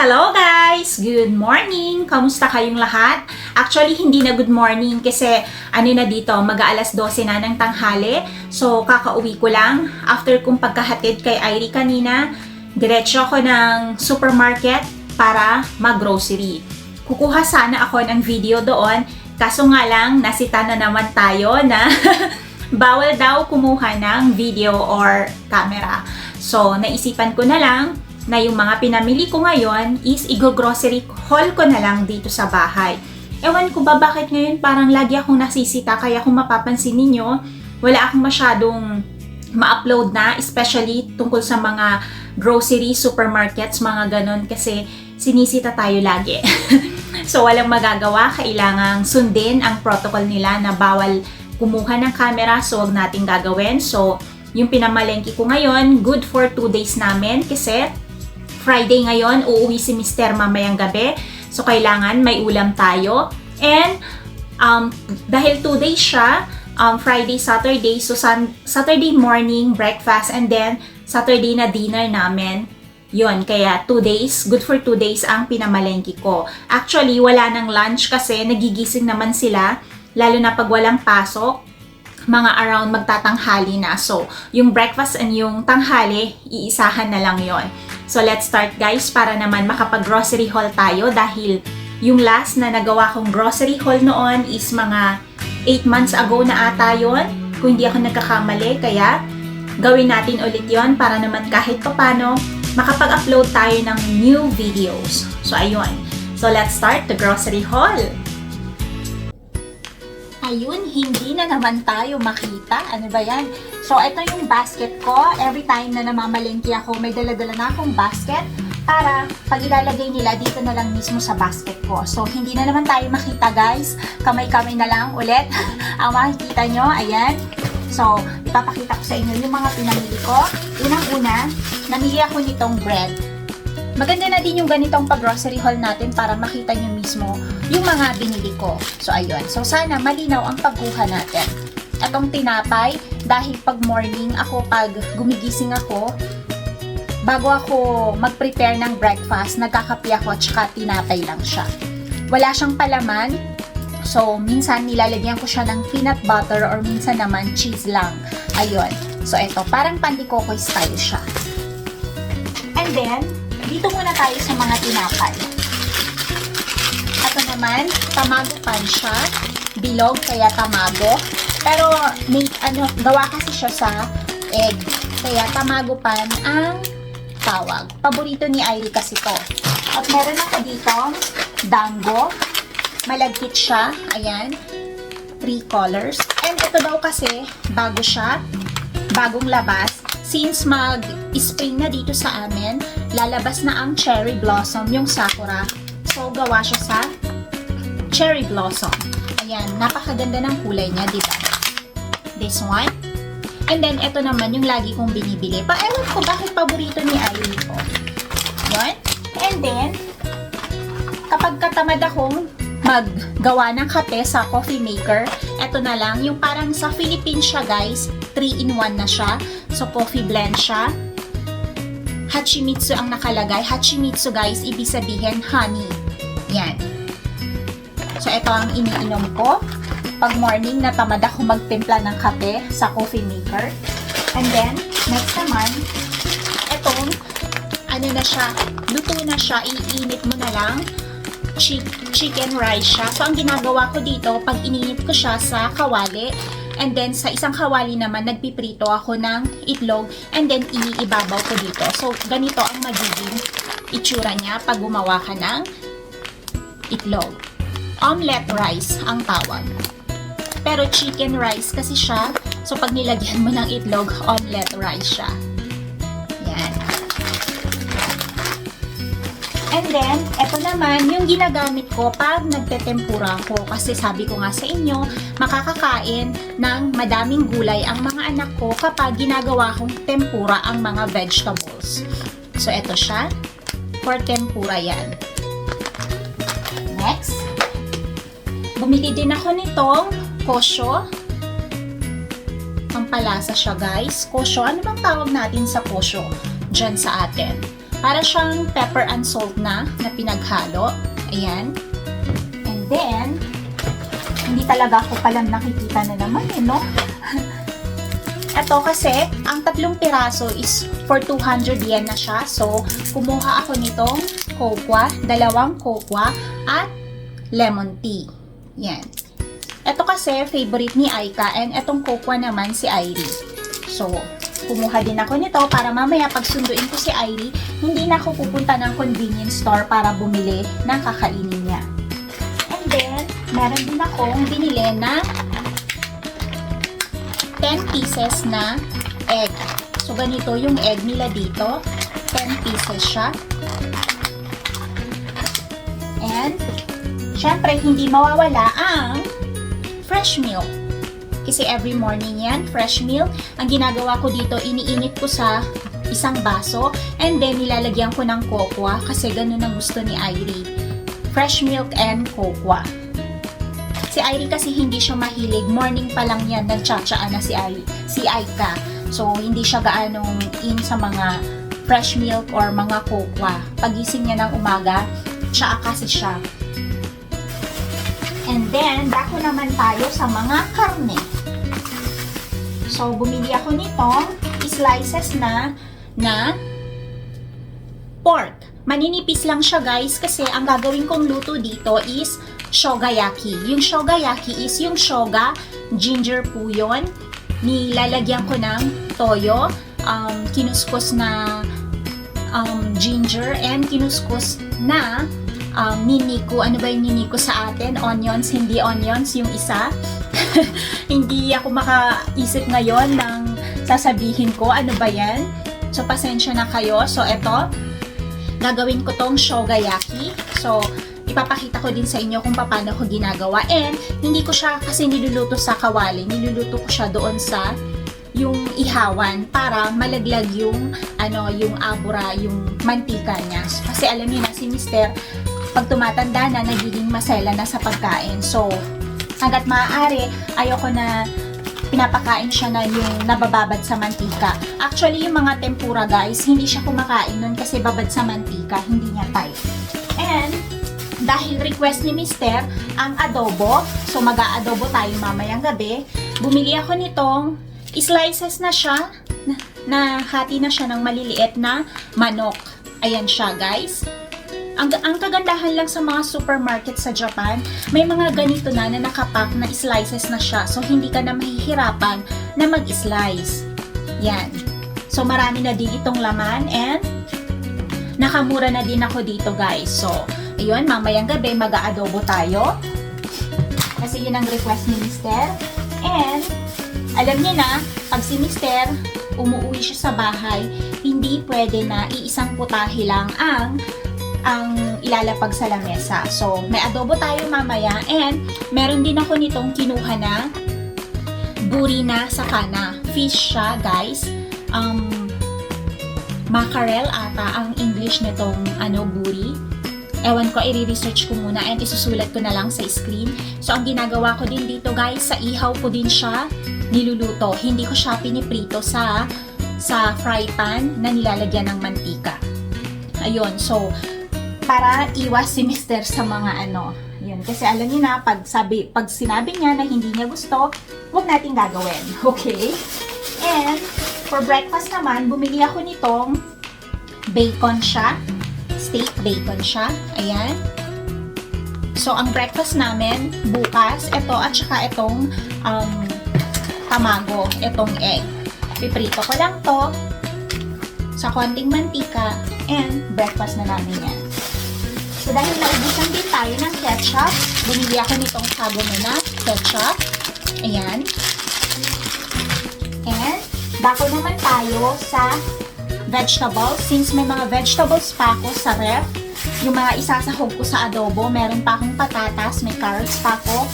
Hello guys! Good morning! Kamusta kayong lahat? Actually, hindi na good morning kasi na dito, mag-aalas 12 na ng tanghali. So, kakauwi ko lang. After kong pagkahatid kay Irie kanina, diretso ako ng supermarket para mag-grocery. Kukuha sana ako ng video doon, kaso nga lang, nasita na naman tayo na bawal daw kumuha ng video or camera. So, naisipan ko na lang na yung mga pinamili ko ngayon is i-grocery haul ko na lang dito sa bahay. Ewan ko ba bakit ngayon parang lagi akong nasisita, kaya kung mapapansin ninyo, wala akong masyadong ma-upload na, especially tungkol sa mga grocery, supermarkets, mga ganon, kasi sinisita tayo lagi. So walang magagawa, kailangang sundin ang protocol nila na bawal kumuha ng camera, so wag nating gagawin. So yung pinamalengke ko ngayon, good for 2 days namin kasi Friday ngayon, uuwi si Mr. mamayang gabi. So, kailangan may ulam tayo. And, dahil 2 days siya, Friday, Saturday, so Saturday morning, breakfast, and then Saturday na dinner namin. Yun, kaya 2 days, good for 2 days ang pinamalengke ko. Actually, wala nang lunch kasi nagigising naman sila, lalo na pag walang pasok, mga around magtatanghali na. So, yung breakfast and yung tanghali, iisahan na lang yon. So, let's start guys para naman makapag-grocery haul tayo dahil yung last na nagawa kong grocery haul noon is mga 8 months ago na ata yon, kung hindi ako nagkakamali. Kaya, gawin natin ulit yon para naman kahit papano makapag-upload tayo ng new videos. So, ayun. So, let's start the grocery haul. Ayun, hindi na naman tayo makita. Ano ba yan? So, ito yung basket ko. Every time na namamalengke ako, may dala-dala na akong basket para pag ilalagay nila, dito na lang mismo sa basket ko. So, hindi na naman tayo makita, guys. Kamay-kamay na lang ulit. Ang makikita nyo, ayan. So, ipapakita ko sa inyo yung mga pinamili ko. Unang-una, namili ako nitong bread. Maganda na din yung ganitong pag-grocery haul natin para makita nyo mismo yung mga binili ko. So, ayun. So, sana malinaw ang pagkuha natin. Atong tinapay, dahil pag morning ako, pag gumigising ako, bago ako mag-prepare ng breakfast, nagkakape ako at saka tinapay lang siya. Wala siyang palaman. So, minsan nilalagyan ko siya ng peanut butter or minsan naman cheese lang. Ayun. So, eto, parang pandikoko style siya. And then, dito muna tayo sa mga tinapay. Ito naman, tamago pan siya. Bilog, kaya tamago. Pero, may, gawa kasi siya sa egg. Kaya tamago pan ang tawag. Paborito ni Irie kasi to. At meron ako dito, dango. Malagkit siya. Ayan. 3 colors. And ito daw kasi, bago siya. Bagong labas. Since mag-spring na dito sa amin, lalabas na ang cherry blossom, yung sakura. So, gawa siya sa cherry blossom. Ayan, napakaganda ng kulay niya, di ba? This one. And then, ito naman yung lagi kong binibili. Ewan ko bakit paborito ni Irie ko. Yun. And then, kapag katamad akong maggawa ng kape sa coffee maker, ito na lang, yung parang sa Philippines siya guys, 3-in-1 na siya. So, coffee blend siya. Hachimitsu ang nakalagay. Hachimitsu guys, ibig sabihin honey. Yan. So, ito ang iniinom ko. Pag morning, natamad ako magtimpla ng kape sa coffee maker. And then, next naman, itong, na siya, luto na siya, iinit mo na lang. Chicken rice siya. So, ang ginagawa ko dito, pag ininit ko siya sa kawali, and then, sa isang kawali naman, nagpiprito ako ng itlog, and then, iibabaw ko dito. So, ganito ang magiging itsura niya pag gumawa ka ng itlog. Omelette rice ang tawag. Pero chicken rice kasi siya, so pag nilagyan mo ng itlog, omelette rice siya. Yan. And then, eto naman, yung ginagamit ko pag nagtetempura ko. Kasi sabi ko nga sa inyo, makakakain ng madaming gulay ang mga anak ko kapag ginagawa kong tempura ang mga vegetables. So, eto siya. For tempura yan. Next. Bumili din ako nitong kosyo. Pampalasa siya guys. Kosyo, ano bang tawag natin sa kosyo dyan sa atin? Para siyang pepper and salt na pinaghalo. Ayan. And then, hindi talaga ako palang nakikita na naman no? Ito kasi, ang 3 piraso is for 200 yen na siya. So, kumuha ako nitong kokwa, 2 kokwa, at lemon tea. Yan. Ito kasi, favorite ni Aika, and itong kokwa naman si Airi. So, kumuha din ako nito para mamaya pag sunduin ko si Airi, hindi na ako pupunta ng convenience store para bumili ng kakainin niya. And then, meron din akong binili na 10 pieces na egg. So, ganito yung egg nila dito. 10 pieces siya. And, syempre, hindi mawawala ang fresh milk. Kasi every morning yan, fresh milk. Ang ginagawa ko dito, iniinit ko sa isang baso. And then, nilalagyan ko ng kokwa kasi ganun ang gusto ni Airi. Fresh milk and kokwa. Si Airi kasi hindi siya mahilig. Morning pa lang yan, nagtsatsaa na si Aika. So, hindi siya gaanong in sa mga fresh milk or mga kokwa. Pagising niya ng umaga, tsaa kasi siya. And then, dako naman tayo sa mga karne. So, bumili ako nitong slices na pork. Maninipis lang siya guys kasi ang gagawin kong luto dito is shogayaki. Yung shogayaki is yung shoga, ginger po yun. Nilalagyan ko ng toyo, kinuskus na ginger, and kinuskus na niniko. Ano ba yung niniko sa atin? Onions, hindi onions, yung isa. Hindi ako makaisip ngayon ng sasabihin ko, ano ba yan? So, pasensya na kayo. So, eto, gagawin ko tong shogayaki. So, ipapakita ko din sa inyo kung paano ko ginagawa. And, hindi ko siya kasi niluluto sa kawali. Niluluto ko siya doon sa yung ihawan para malaglag yung yung abura, yung mantika niya. Kasi alam niyo na si Mister, pag tumatanda na, nagiging masela na sa pagkain. So, hanggat maaari, ayoko na pinapakain siya na yung nabababad sa mantika. Actually, yung mga tempura guys, hindi siya kumakain nun kasi babad sa mantika, hindi niya type. And, dahil request ni Mister, ang adobo, so mag-aadobo tayo mamayang gabi, bumili ako nitong slices na siya, na hati na siya ng maliliit na manok. Ayan siya guys. Ang kagandahan lang sa mga supermarket sa Japan, may mga ganito na nakapack na slices na siya. So, hindi ka na mahihirapan na mag-slice. Yan. So, marami na din itong laman and nakamura na din ako dito guys. So, ayun, mamayang gabi mag-aadobo tayo. Kasi yun ang request ni Mister. And, alam niya na, pag si Mister umuwi siya sa bahay, hindi pwede na iisang putahe lang ang ilalapag sa lamesa. So, may adobo tayo mamaya and meron din ako nitong kinuha na buri na sakana. Fish siya, guys. Mackerel ata ang English nitong buri. Ewan ko, i-research ko muna and isusulat ko na lang sa screen. So, ang ginagawa ko din dito, guys, sa ihaw ko din siya niluluto. Hindi ko siya piniprito sa fry pan na nilalagyan ng mantika. Ayun, so, para iwas si Mister sa mga yun. Kasi alam niyo na, pag sinabi niya na hindi niya gusto, huwag natin gagawin. Okay? And, for breakfast naman, bumili ako nitong bacon siya. Steak bacon siya. Ayan. So, ang breakfast namin, bukas, ito at saka itong tamago, itong egg. Piprito ko lang to sa konting mantika and breakfast na namin yan. So, dahil naubusan din tayo ng ketchup, bumili ako nitong Kagome na ketchup. Ayan. And, dako naman tayo sa vegetables. Since may mga vegetables pa ako sa ref, yung mga isasahog ko sa adobo, meron pa akong patatas, may carrots pa ako.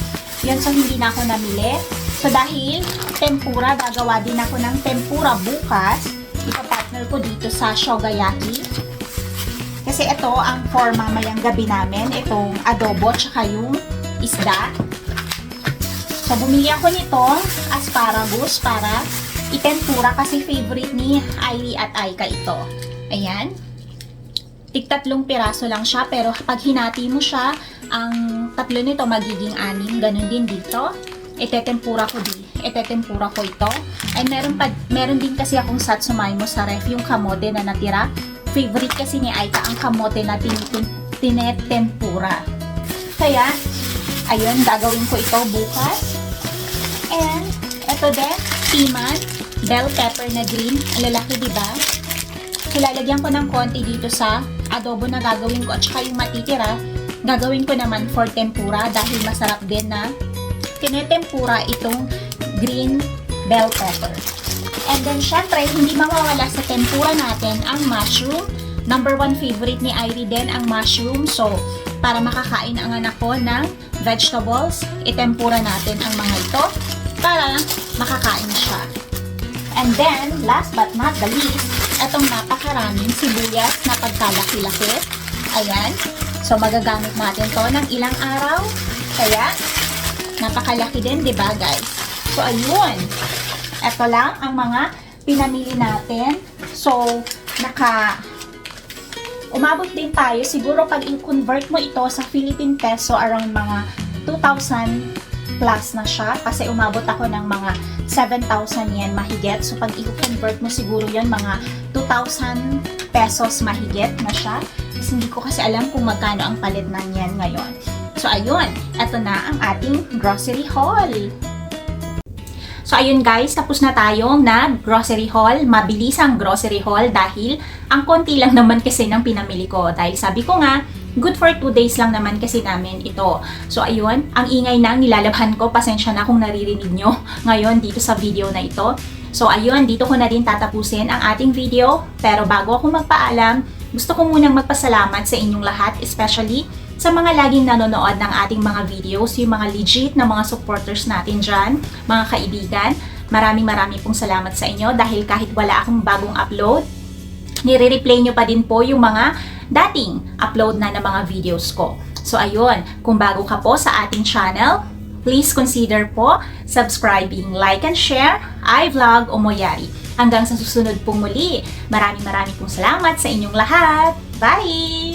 Yan, so hindi na ako namili. So, dahil tempura, gagawa din ako ng tempura bukas. Ipapartner ko dito sa shogayaki. Kasi ito ang for mamayang gabi namin, itong adobo tsaka yung isda. So, bumili ako nitong asparagus para itempura kasi favorite ni Airi at Aika ito. Ayan. tig-3 piraso lang siya, pero pag hinati mo siya, ang 3 nito magiging 6. Ganun din dito. Itetempura ko ito. And meron din kasi akong satsumay mo sa ref, yung kamote na natira. Favorite kasi ni Aika ang kamote na tinetempura. Kaya, ayun, gagawin ko ito bukas. And, ito din, piman, bell pepper na green. Ang lalaki, diba? So, lalagyan ko ng konti dito sa adobo na gagawin ko. At saka yung matitira, gagawin ko naman for tempura dahil masarap din na tinetempura itong green bell pepper. And then, syempre, hindi mawawala sa tempura natin ang mushroom. Number 1 favorite ni Irie din ang mushroom. So, para makakain ang anak ko ng vegetables, itempura natin ang mga ito para makakain siya. And then, last but not the least, itong napakaraming sibuyas na pagkalaki-laki. Ayan. So, magagamit natin to ng ilang araw. Kaya, napakalaki din, di ba guys? So, ayun. Ito lang ang mga pinamili natin. So, umabot din tayo. Siguro pag i-convert mo ito sa Philippine peso, around mga 2,000 plus na siya. Kasi umabot ako ng mga 7,000 yen mahigit. So, pag i-convert mo siguro yan, mga 2,000 pesos mahigit na siya. Kasi hindi ko kasi alam kung magkano ang palit ng yen ngayon. So, ayun. Ito na ang ating grocery haul. So, ayun guys, tapos na tayong nag-grocery haul. Mabilis ang grocery haul dahil ang konti lang naman kasi ng pinamili ko. Dahil sabi ko nga, good for 2 days lang naman kasi namin ito. So, ayun, ang ingay nang nilalabhan ko. Pasensya na kung naririnig nyo ngayon dito sa video na ito. So, ayun, dito ko na din tatapusin ang ating video. Pero bago ako magpaalam, gusto ko munang magpasalamat sa inyong lahat, especially sa mga laging nanonood ng ating mga videos, yung mga legit na mga supporters natin dyan, mga kaibigan. Maraming pong salamat sa inyo dahil kahit wala akong bagong upload, nire-replay nyo pa din po yung mga dating upload na ng mga videos ko. So ayun, kung bago ka po sa ating channel, please consider po subscribing, like and share, iVlog Omoyari. Hanggang sa susunod pong muli, maraming pong salamat sa inyong lahat. Bye!